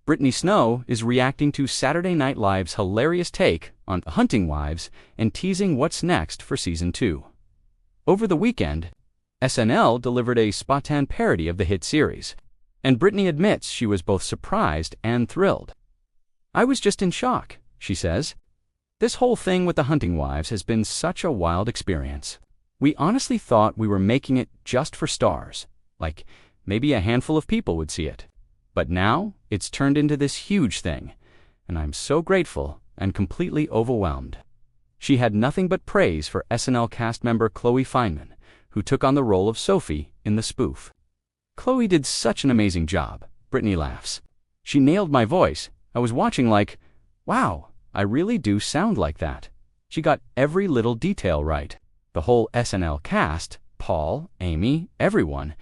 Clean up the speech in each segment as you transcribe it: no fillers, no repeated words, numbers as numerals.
Brittany Snow is reacting to Saturday Night Live's hilarious take on hunting wives and teasing what's next for Season 2. Over the weekend, SNL delivered a spontan parody of the hit series, and Brittany admits she was both surprised and thrilled. "I was just in shock," she says. "This whole thing with the hunting wives has been such a wild experience. We honestly thought we were making it just for stars, like maybe a handful of people would see it. But now it's turned into this huge thing, and I'm so grateful and completely overwhelmed." She had nothing but praise for SNL cast member Chloe Fineman, who took on the role of Sophie in the spoof. "Chloe did such an amazing job," Brittany laughs. "She nailed my voice. I was watching like, wow, I really do sound like that." She got every little detail right. The whole SNL cast, Paul, Amy, everyone,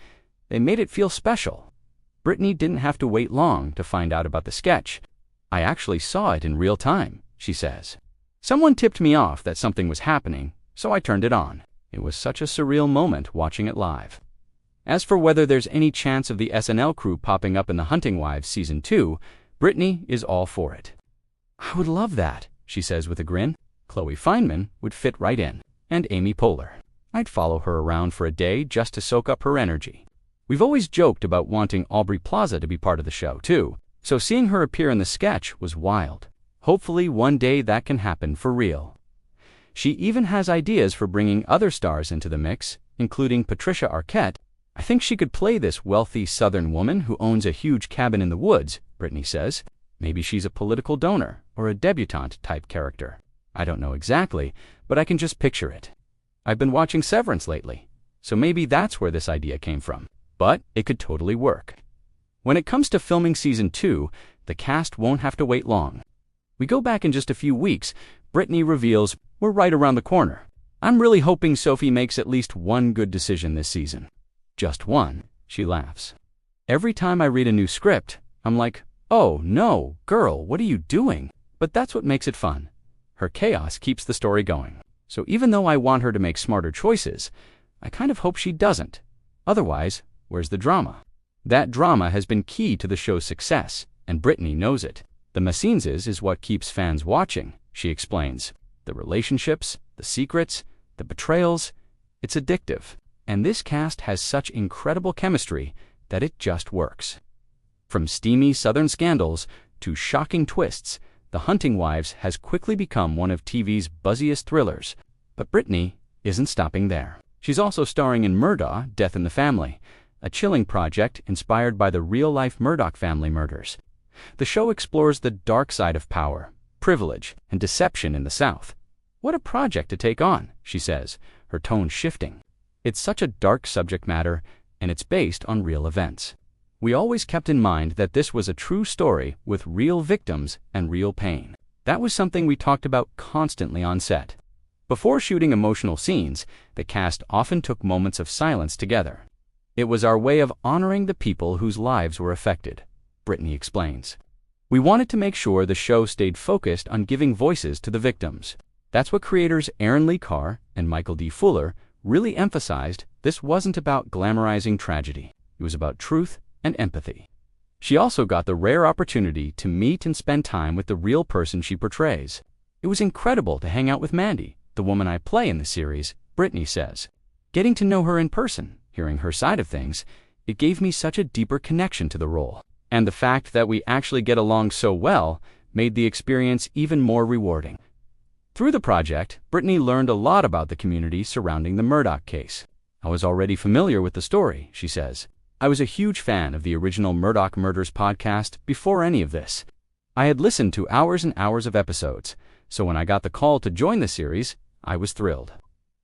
they made it feel special. Brittany didn't have to wait long to find out about the sketch. "I actually saw it in real time," she says. "Someone tipped me off that something was happening, so I turned it on. It was such a surreal moment watching it live." As for whether there's any chance of the SNL crew popping up in The Hunting Wives Season 2, Brittany is all for it. "I would love that," she says with a grin. Chloe Fineman would fit right in, and Amy Poehler. "I'd follow her around for a day just to soak up her energy." We've always joked about wanting Aubrey Plaza to be part of the show, too, so seeing her appear in the sketch was wild. Hopefully one day that can happen for real. She even has ideas for bringing other stars into the mix, including Patricia Arquette. "I think she could play this wealthy Southern woman who owns a huge cabin in the woods," Brittany says. "Maybe she's a political donor or a debutante-type character. I don't know exactly, but I can just picture it. I've been watching Severance lately, so maybe that's where this idea came from. But it could totally work." When it comes to filming Season 2, the cast won't have to wait long. We go back in just a few weeks. Brittany reveals, "We're right around the corner. I'm really hoping Sophie makes at least one good decision this season." "Just one," she laughs. "Every time I read a new script, I'm like, oh no, girl, what are you doing?" But that's what makes it fun. Her chaos keeps the story going. So even though I want her to make smarter choices, I kind of hope she doesn't. Otherwise, where's the drama? That drama has been key to the show's success, and Brittany knows it. "The Messinses is what keeps fans watching," she explains. "The relationships, the secrets, the betrayals, it's addictive. And this cast has such incredible chemistry that it just works." From steamy Southern scandals to shocking twists, The Hunting Wives has quickly become one of TV's buzziest thrillers. But Brittany isn't stopping there. She's also starring in Murdaugh, Death in the Family, a chilling project inspired by the real-life Murdaugh family murders. The show explores the dark side of power, privilege, and deception in the South. "What a project to take on," she says, her tone shifting. "It's such a dark subject matter, and it's based on real events. We always kept in mind that this was a true story with real victims and real pain. That was something we talked about constantly on set. Before shooting emotional scenes, the cast often took moments of silence together. It was our way of honoring the people whose lives were affected," Brittany explains. "We wanted to make sure the show stayed focused on giving voices to the victims. That's what creators Aaron Lee Carr and Michael D. Fuller really emphasized. This wasn't about glamorizing tragedy. It was about truth and empathy." She also got the rare opportunity to meet and spend time with the real person she portrays. "It was incredible to hang out with Mandy, the woman I play in the series," Brittany says. "Getting to know her in person, hearing her side of things, it gave me such a deeper connection to the role. And the fact that we actually get along so well made the experience even more rewarding." Through the project, Brittany learned a lot about the community surrounding the Murdaugh case. "I was already familiar with the story," she says. "I was a huge fan of the original Murdaugh Murders podcast before any of this. I had listened to hours and hours of episodes, so when I got the call to join the series, I was thrilled.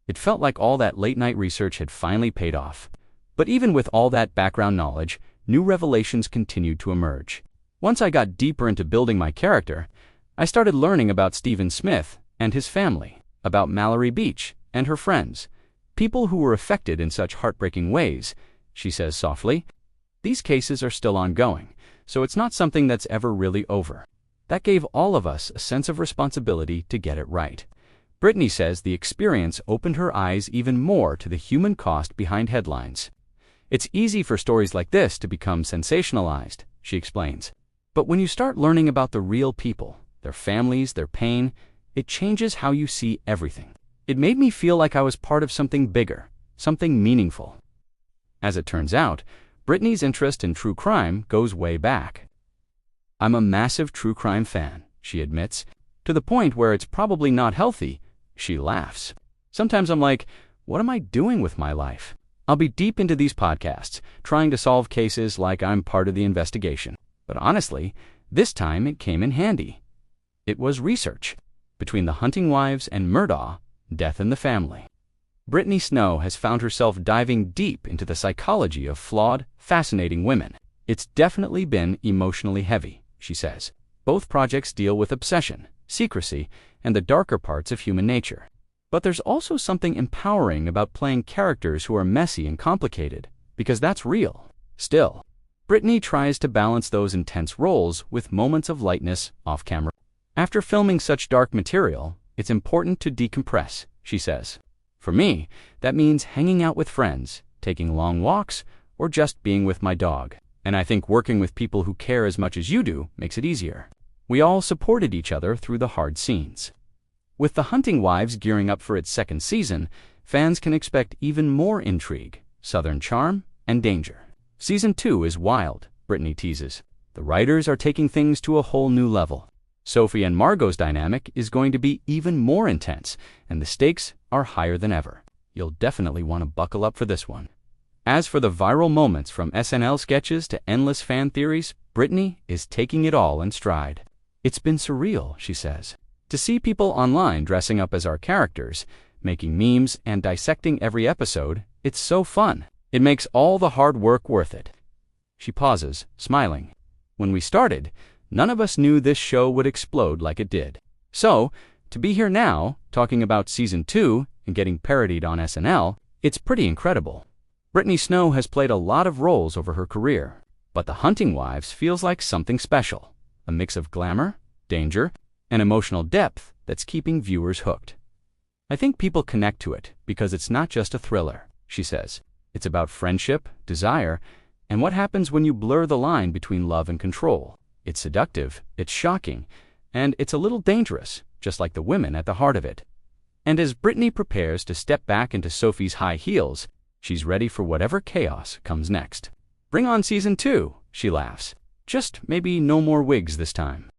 It felt like all that late-night research had finally paid off. But even with all that background knowledge, new revelations continued to emerge. Once I got deeper into building my character, I started learning about Stephen Smith and his family, about Mallory Beach and her friends, people who were affected in such heartbreaking ways," she says softly. "These cases are still ongoing, so it's not something that's ever really over. That gave all of us a sense of responsibility to get it right." Brittany says the experience opened her eyes even more to the human cost behind headlines. "It's easy for stories like this to become sensationalized," she explains. But when you start learning about the real people, their families, their pain, it changes how you see everything. It made me feel like I was part of something bigger, something meaningful. As it turns out, Brittany's interest in true crime goes way back. I'm a massive true crime fan, she admits, to the point where it's probably not healthy. She laughs. Sometimes I'm like, what am I doing with my life? I'll be deep into these podcasts, trying to solve cases like I'm part of the investigation. But honestly, this time it came in handy. It was research. Between the Hunting Wives and Murdaugh, Death in the Family. Brittany Snow has found herself diving deep into the psychology of flawed, fascinating women. It's definitely been emotionally heavy, she says. Both projects deal with obsession, secrecy, and the darker parts of human nature. But there's also something empowering about playing characters who are messy and complicated, because that's real. Still, Brittany tries to balance those intense roles with moments of lightness off camera. After filming such dark material, it's important to decompress, she says. For me, that means hanging out with friends, taking long walks, or just being with my dog. And I think working with people who care as much as you do makes it easier. We all supported each other through the hard scenes. With The Hunting Wives gearing up for its second season, fans can expect even more intrigue, southern charm, and danger. Season 2 is wild, Brittany teases. The writers are taking things to a whole new level. Sophie and Margot's dynamic is going to be even more intense, and the stakes are higher than ever. You'll definitely want to buckle up for this one. As for the viral moments from SNL sketches to endless fan theories, Brittany is taking it all in stride. It's been surreal, she says. To see people online dressing up as our characters, making memes, and dissecting every episode, it's so fun. It makes all the hard work worth it. She pauses, smiling. When we started, none of us knew this show would explode like it did. So, to be here now, talking about Season 2 and getting parodied on SNL, it's pretty incredible. Brittany Snow has played a lot of roles over her career, but The Hunting Wives feels like something special, a mix of glamour, danger, and emotional depth that's keeping viewers hooked. I think people connect to it because it's not just a thriller, she says. It's about friendship, desire, and what happens when you blur the line between love and control. It's seductive, it's shocking, and it's a little dangerous, just like the women at the heart of it. And as Brittany prepares to step back into Sophie's high heels, she's ready for whatever chaos comes next. Bring on Season 2, she laughs. Just maybe no more wigs this time.